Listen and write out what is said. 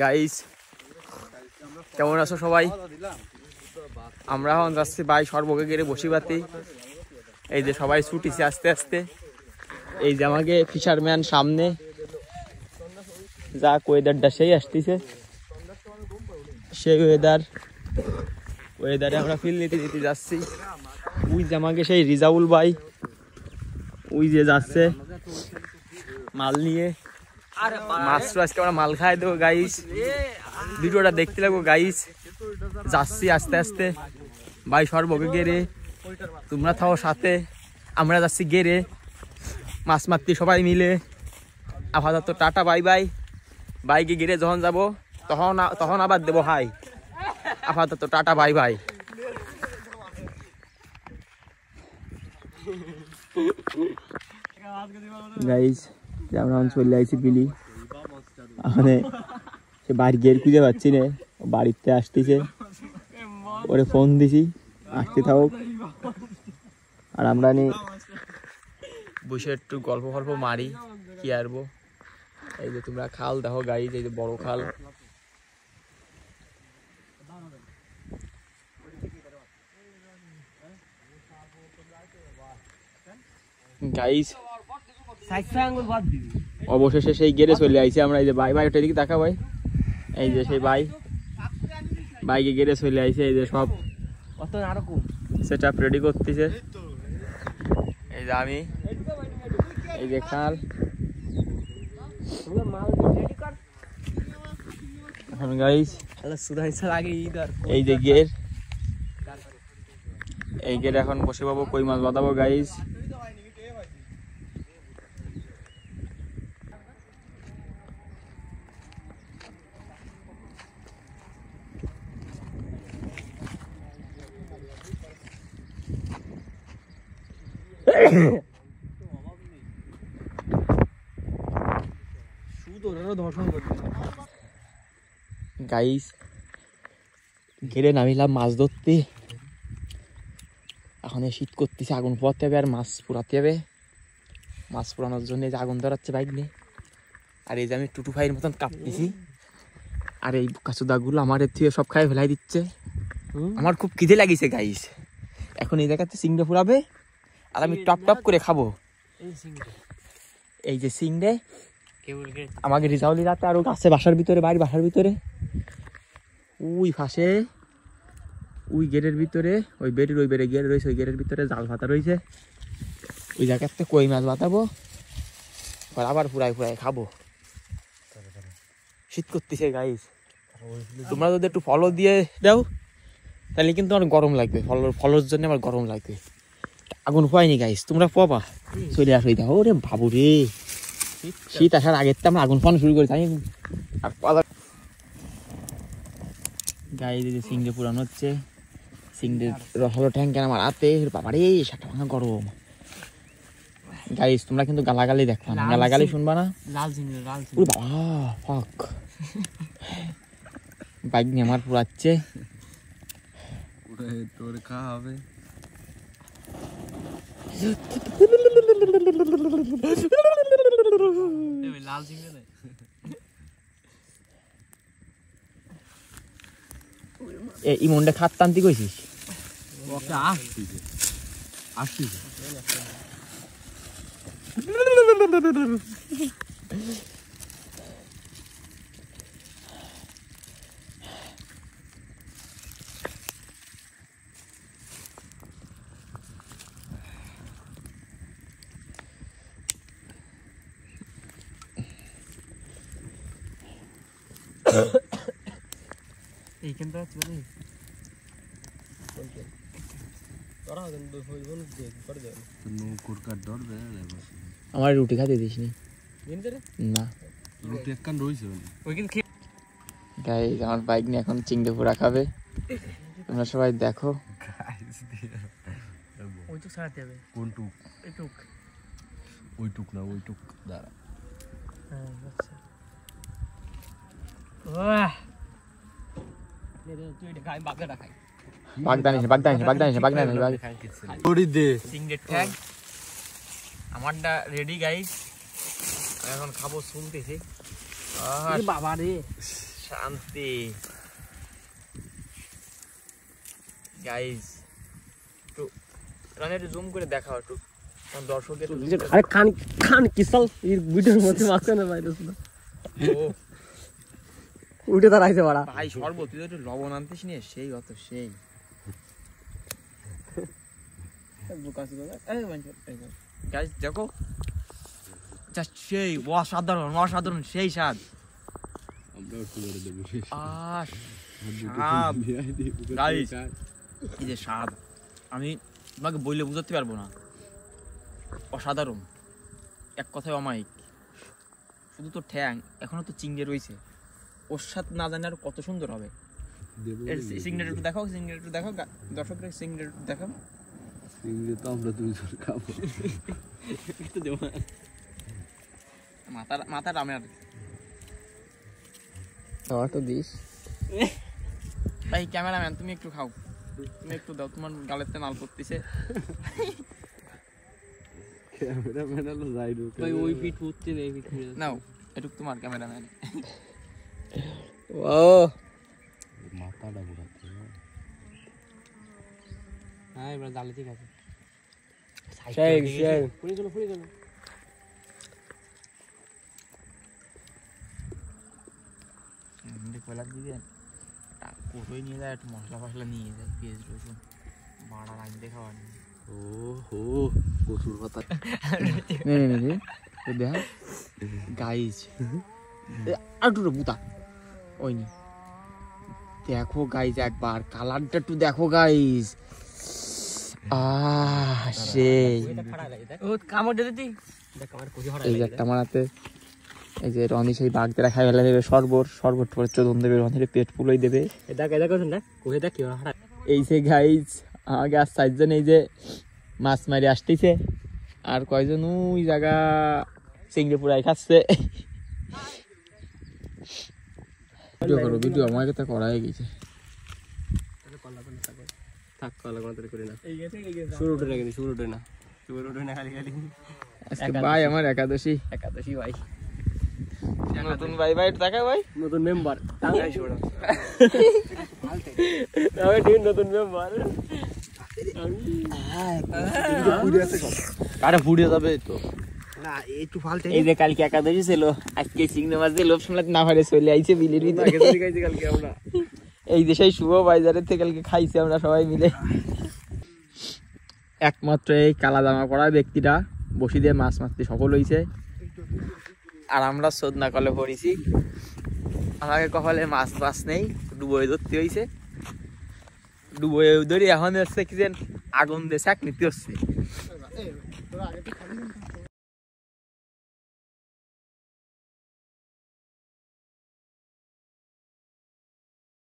Guys কেমন আছো সবাই? আমরা এখন যাচ্ছি ভাই সর্বকে গেড়ে বসিবাতি। এই যে সবাই ছুটিছে আস্তে আস্তে। এই যে আমাকে ফিশারম্যান সামনে, যা ওয়েদারটা সেই আসতেছে, সেই ওয়েদারে আমরা ফিল নিতে নিতে যাচ্ছি। ওই যে আমাকে সেই রিজাউল ভাই ওই যে যাচ্ছে মাল নিয়ে। মাত্র আজকে আমরা মাল খাই দেবো গাইস, ভিডিওটা দেখতে লাগবো গাইস। যাচ্ছি আস্তে আস্তে ভাই সর্বকে গেড়ে, তোমরা থাও সাথে। আমরা যাচ্ছি গেড়ে মাছ মারতে সবাই মিলে। আপাতত টাটা বাই বাই। বাইকে গেড়ে যখন যাব তখন আবার দেবো হাই। আপাতত টাটা বাই বাই। গাইস আমরা চলে আইছি বিলি, মানে সে বাড়ি গের খুঁজে পাচ্ছি না, বাড়িতে আসতেছে। ওরে ফোন দিছি আসতে থাকুক, আর আমরা বসে একটু গল্প মারি কি আরবো। এই যে তোমরা খাল দেখো গাইস, এই যে বড় খাল। গাইস অবশেষে সেই গেড়ে চলে আইছি আমরা। এই যে ভাই ওটা দিকে দেখা ভাই, এই যে সেই বাইকে গেড়ে চলে আইছে। এই যে সব সেটআপ রেডি করতেছে। এই যে আমি, এই যে খাল, এখন গাইস এই যে গের, এই গের এখন বসে পাবো কই মাছ বাঁধাবো গাইস। গাইস ঘেরে নামিলাম মাছ ধরতে। এখন শীত করতেছে, আগুন পোয়াতে হবে আর মাছ পুরাতে হবে। মাছ পুরানোর জন্য যে আগুন ধরাচ্ছে বাইক নিয়ে। আর এই যে আমি টুটু ভাইয়ের মতন কাঁপতেছি। আর এই কাচুদাগুলো আমার এর থেকে সব খাই ফেলাই দিচ্ছে। আমার খুব খিদে লাগিছে গাইস। এখন এই জায়গাতে সিংড়ে ফুরাবে আর আমি টপ টপ করে খাবো। এই যে সিংড়ে আমাকে রিজাউলি রাতে আরো গাছে বাসার ভিতরে, বাড়ির বাসার ভিতরে ওই ফাঁসে ওই গেটের ভিতরে, ওই বেড়ের ওই বেড়ে গেট রয়েছে, ওই গেটের ভিতরে জাল পাতা রয়েছে। ওই জায়গাতে কই মাছ বাতাবো, আবার ফুরাই খাবো। শীত করতেছে গাইস। তোমরা যদি একটু ফলো দিয়ে দাও তাহলে কিন্তু আমার গরম লাগবে। ফলোর জন্য আমার গরম লাগবে। আগুন পোয়াইনি গাইস, তোমরা পোয়াবা চলে আসো। দেখো রে বাবু রে, শীত আসার আগের তো আমরা আগুন পোয়ানো শুরু করি। তাই গাইস এই যে সিংড়ে পুরানো হচ্ছে। সিংড়ের রসালো ট্যাঙ্ক আমার হাতে, বাবারে সেটা ভাঙা গরম। গাইস তোমরা কিন্তু গালাগালি দেখবা না, গালাগালি শুনবা না। বাবা ফাক, বাইক নিয়ে আমার পুরাচ্ছে। তোর খাওয়া হবে ইমনটা খাত টানতি কইছিস? আমার রুটি খাতে দিস না। গাইস আমার বাইক নিয়ে এখন চিংড়ে পোড়া খাবে। তোমরা সবাই দেখো। আমারটা রেডি গাইস, এখন খাবো শুনতেছি। বাবা রে শান্তি গাইস একটু রানে একটু জুম করে দেখাও একটু দর্শকের আরে খান খান কিসাল এই ভিডিওর মধ্যে মাছছে না ভাই উঠে দাঁড়াইছে বাড়া ভাই শরবত তুই একটু লবণ আনতিস নিয়ে সেই অত সেই গাইস দেখো জাস্ট সেই অসাধারণ অসাধারণ সেই স্বাদ গাইস এই যে স্বাদ আমি তোমাকে বইলে বুঝাতে পারবো না অসাধারণ এক কথায় অমায়িক শুধু তো ঠ্যাং এখনো তো চিংড়ি রয়েছে ওর সাথে না জানি আর কত সুন্দর হবে সিগনেট একটু দেখাও সিগনেট একটু দেখাও দর্শকরা সিগনেট একটু দেখাও চিংড়ি তো আমরা দুইজন খাবো একটু দেবো মাথার আমার আমার তো দিস ভাই ক্যামেরাম্যান তুমি একটু খাও তুমি একটু দাও তোমার গালেতে নাল করতেছে ক্যামেরাম্যান হলো যাইরু ভাই ওই ফিট হচ্ছে না এই ফিট নাও এটুক তোমার ক্যামেরাম্যান ও মাথাটা ঘুরাচ্ছে হ্যাঁ এবার জালে ঠিক আছে সেই সেই পুরি গেল কয়লা দিবেন কোটোই নিয়ে যায় একটু মশলা ফসলা নিয়ে যায় পেঁয়াজ রসুন বাড়া রাখতে খাওয়ার ও হো কচুর পাতা দেখ গাইজ আর একটু বুতা ওই নি দেখো গাইজ একবার কালারটা একটু দেখো গাইজ সেই ও কামড় দে দিতি দেখ আমার কোজি হড়া এই যে একটা মারাতে এই যে রনি সেই বাঘদের খাই ফেলা দেবে শরবত করে চোদন দেবে রনির পেট ফুলই দেবে এটা কেদা করছেন না কোহে দেখ কি হড়া এই যে গাইজ আমাকে আর 4 জন এই যে মাছ মারি আসতেছে আর কয়জন ওই জায়গা চিংড়ি পুরাই খাচ্ছে ভিডিও করো ভিডিও আমাকে তো করাই গেছে থাক কলা কোন তরে করি না শুরু উঠে না কিন্তু শুরু উঠে না খালি আজকে ভাই আমার একাদশী ভাই নতুন ভাই ভাই দেখা ভাই নতুন মেম্বার টাঙ্গাই ছোড়া তবে ঠিক নতুন মেম্বার আরে ফুড়ে যাবে তো না একটু ফালতে এই যে কালকে একাদশী ছিল আজকে চিংড়ি মাছ দিয়ে লোভ সামলাতে না পারে চলে আইছে বিলির ভিতরে কালকে আমরা এই যে সেই শুভ বাজারের থেকে কালকে খাইছি আমরা সবাই মিলে একমাত্র এই কালা জামা পরা ব্যক্তিটা বসি দিয়ে মাছ মারতে সফল হয়েছে আর আমরা চোদনা কলে পড়েছি আমাকে কপালে মাছ মাছ নেই ডুবোয় ধরতে হয়েছে ডুবোয় ধরে এখন হচ্ছে কি যেন আগুন দিয়ে শাক নিতে হচ্ছে